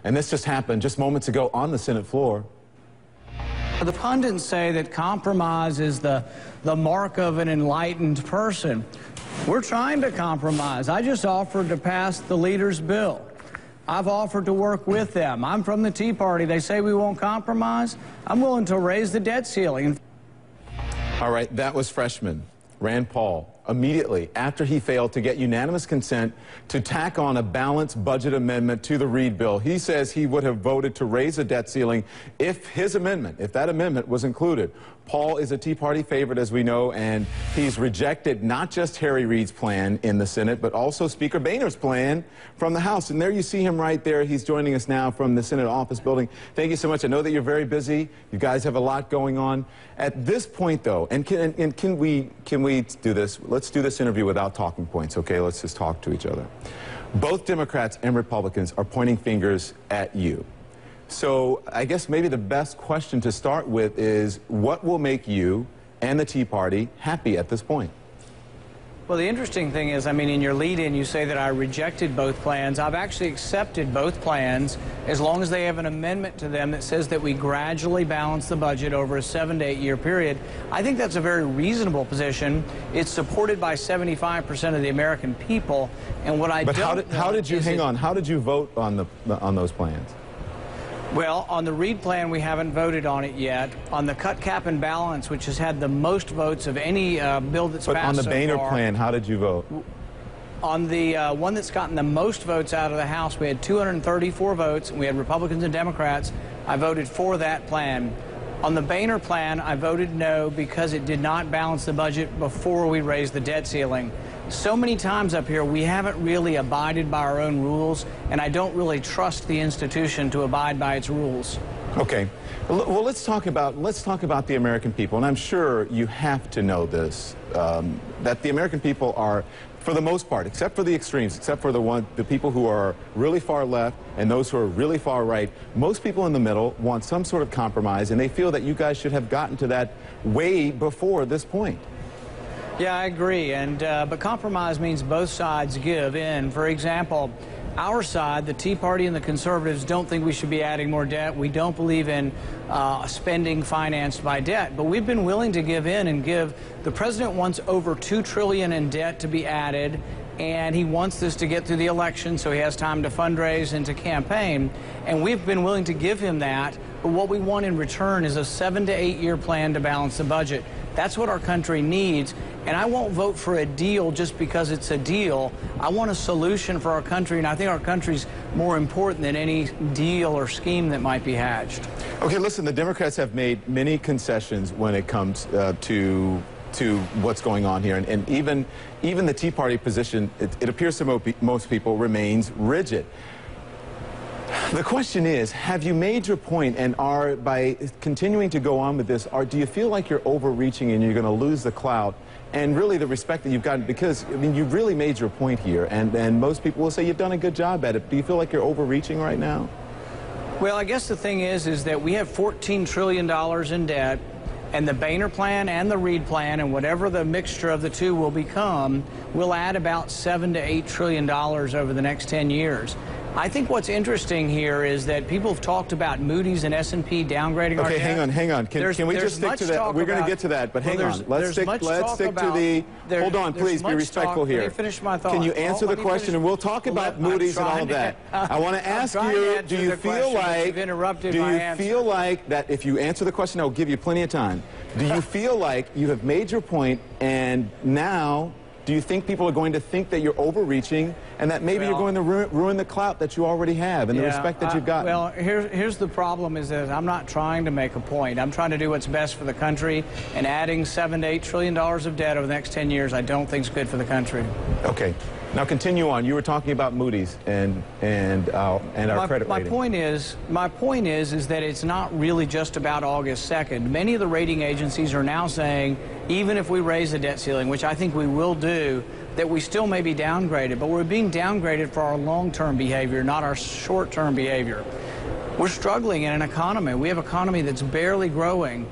And this just happened just moments ago on the Senate floor. The pundits say that compromise is the mark of an enlightened person. We're trying to compromise. I just offered to pass the leader's bill. I've offered to work with them. I'm from the Tea Party. They say we won't compromise. I'm willing to raise the debt ceiling. All right, that was freshman Rand Paul. Immediately after he failed to get unanimous consent to tack on a balanced budget amendment to the Reid bill, he says he would have voted to raise the debt ceiling if that amendment was included. Paul is a Tea Party favorite, as we know, and he's rejected not just Harry Reid's plan in the Senate, but also Speaker Boehner's plan from the House. And there you see him right there. He's joining us now from the Senate office building. Thank you so much. I know that you're very busy. You guys have a lot going on. At this point, though, and can we do this? Let's do this interview without talking points, okay? Let's just talk to each other. Both Democrats and Republicans are pointing fingers at you. So I guess maybe the best question to start with is, what will make you and the Tea Party happy at this point? Well, the interesting thing is, I mean, in your lead-in, you say that I rejected both plans. I've actually accepted both plans as long as they have an amendment to them that says that we gradually balance the budget over a 7 to 8 year period. I think that's a very reasonable position. It's supported by 75% of the American people. And what I don't know how did you vote on those plans? Well, on the Reid plan, we haven't voted on it yet. On the cut, cap, and balance, which has had the most votes of any bill that's passed so far. But on the Boehner plan, how did you vote? On the one that's gotten the most votes out of the House, we had 234 votes, and we had Republicans and Democrats. I voted for that plan. On the Boehner plan, I voted no because it did not balance the budget before we raised the debt ceiling. So many times up here, we haven't really abided by our own rules, and I don't really trust the institution to abide by its rules. Okay. Well, let's talk about the American people, and I'm sure you have to know this, that the American people are, for the most part, except for the extremes, except for the people who are really far left and those who are really far right, most people in the middle want some sort of compromise, and they feel that you guys should have gotten to that way before this point. Yeah, I agree, but compromise means both sides give in. For example, our side, the Tea Party and the Conservatives, don't think we should be adding more debt. We don't believe in spending financed by debt, but we've been willing to give in and give. The president wants over $2 trillion in debt to be added, and he wants this to get through the election so he has time to fundraise and to campaign, and we've been willing to give him that, but what we want in return is a 7 to 8 year plan to balance the budget. That's what our country needs, and I won't vote for a deal just because it's a deal. I want a solution for our country, and I think our country's more important than any deal or scheme that might be hatched. Okay, listen, the Democrats have made many concessions when it comes to what's going on here, and even the Tea Party position, it appears to most people, remains rigid. The question is, have you made your point, and by continuing to go on with this, do you feel like you're overreaching and you're going to lose the clout and really the respect that you've gotten? Because, I mean, you've really made your point here, and most people will say you've done a good job at it. Do you feel like you're overreaching right now? Well, I guess the thing is that we have $14 trillion in debt, and the Boehner plan and the Reid plan, and whatever the mixture of the two will become, will add about $7 to $8 trillion over the next 10 years. I think what's interesting here is that people have talked about Moody's and S&P downgrading our debt. Okay, hang on. Can we just stick to that? We're going to get to that, but hang on. Let's stick to the... Hold on, please, be respectful here. Let me finish my thought. Can you answer the question, and we'll talk about Moody's and all of that. I want to ask you, do you feel like that if you answer the question, I'll give you plenty of time. Do you feel like you have made your point, and now do you think people are going to think that you're overreaching and that maybe you're going to ruin the clout that you already have and the respect that you've gotten? Well, here's the problem is that I'm not trying to make a point. I'm trying to do what's best for the country, and adding $7 to $8 trillion of debt over the next 10 years I don't think is good for the country. Okay. Now continue on. You were talking about Moody's and our credit rating. My point is that it's not really just about August 2nd. Many of the rating agencies are now saying, even if we raise the debt ceiling, which I think we will do, that we still may be downgraded, but we're being downgraded for our long-term behavior, not our short-term behavior. We're struggling in an economy. We have an economy that's barely growing.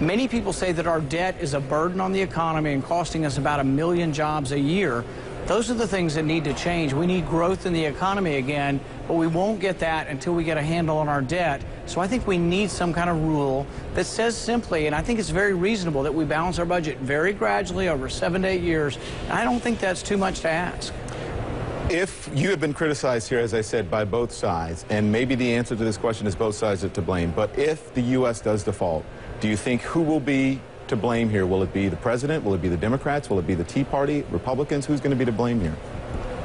Many people say that our debt is a burden on the economy and costing us about 1 million jobs a year. Those are the things that need to change. We need growth in the economy again, but we won't get that until we get a handle on our debt. So I think we need some kind of rule that says simply, and I think it's very reasonable, that we balance our budget very gradually over 7 to 8 years. I don't think that's too much to ask. If you have been criticized here, as I said, by both sides, and maybe the answer to this question is both sides are to blame, but if the U.S. does default, do you think who will be to blame here? Will it be the president? Will it be the Democrats? Will it be the Tea Party, Republicans? Who's going to be to blame here?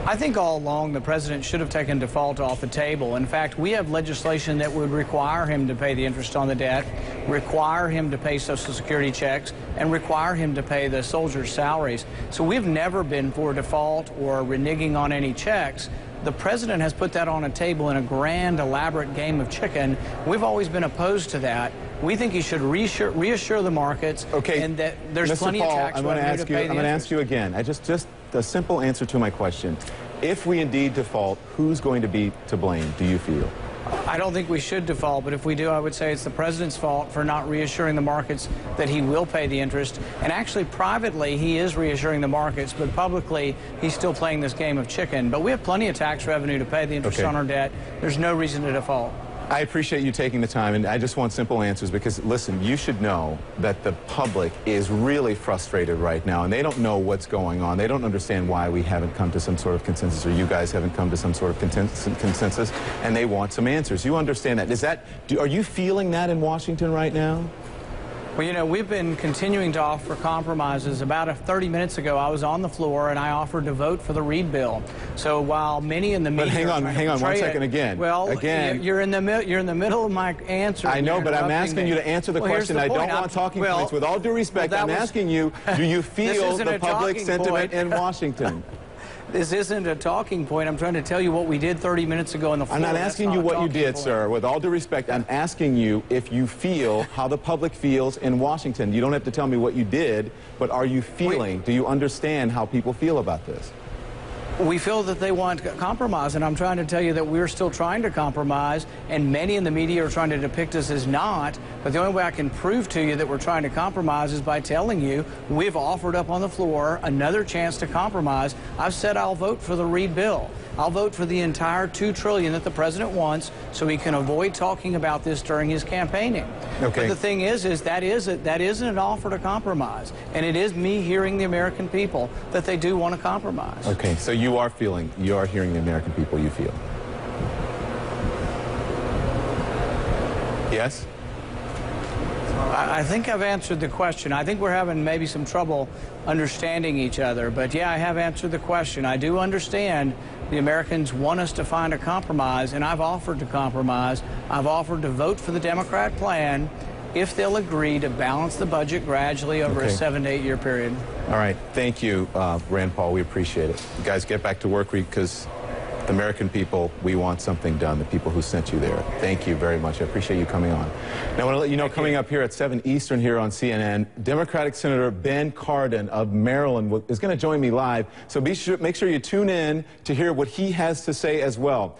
I think all along the president should have taken default off the table. In fact, we have legislation that would require him to pay the interest on the debt, require him to pay Social Security checks, and require him to pay the soldiers' salaries. So we've never been for default or reneging on any checks. The president has put that on a table in a grand, elaborate game of chicken. We've always been opposed to that. We think he should reassure the markets, and that there's Mr. plenty Paul, of tax revenue to pay the interest. I'm going to ask you again. Just a simple answer to my question. If we indeed default, who's going to be to blame, do you feel? I don't think we should default, but if we do, I would say it's the president's fault for not reassuring the markets that he will pay the interest. And actually, privately, he is reassuring the markets, but publicly, he's still playing this game of chicken. But we have plenty of tax revenue to pay the interest on our debt. There's no reason to default. I appreciate you taking the time, and I just want simple answers because, listen, you should know that the public is really frustrated right now, and they don't know what's going on. They don't understand why we haven't come to some sort of consensus, or you guys haven't come to some sort of consensus, and they want some answers. You understand that. Are you feeling that in Washington right now? Well, you know, we've been continuing to offer compromises. About 30 minutes ago, I was on the floor and I offered to vote for the Reid bill. So while many in the media, but hang on 1 second again. Well, again, you're in the middle of my answer. I know, but I'm asking you to answer the question. I don't want talking points. With all due respect, I'm asking you: do you feel the public sentiment in Washington? This isn't a talking point. I'm trying to tell you what we did 30 minutes ago on the floor. I'm not asking you what you did, sir. With all due respect, I'm asking you if you feel how the public feels in Washington. You don't have to tell me what you did, but are you feeling, do you understand how people feel about this? We feel that they want compromise, and I'm trying to tell you that we're still trying to compromise, and many in the media are trying to depict us as not. But the only way I can prove to you that we're trying to compromise is by telling you we've offered up on the floor another chance to compromise. I've said I'll vote for the Reid bill. I'll vote for the entire $2 trillion that the president wants so he can avoid talking about this during his campaigning. Okay. But the thing is that isn't an offer to compromise, and it is me hearing the American people that they do want to compromise. Okay, so you are hearing the American people, you feel. Yes? I think I've answered the question. I think we're having maybe some trouble understanding each other. But yeah, I have answered the question. I do understand the Americans want us to find a compromise, and I've offered to compromise. I've offered to vote for the Democrat plan if they'll agree to balance the budget gradually over a 7 to 8 year period. All right. Thank you, Rand Paul. We appreciate it. You guys, get back to work because the American people, we want something done, the people who sent you there. Thank you very much. I appreciate you coming on. Now, I want to let you know, coming up here at 7 Eastern here on CNN, Democratic Senator Ben Cardin of Maryland is going to join me live. So make sure you tune in to hear what he has to say as well.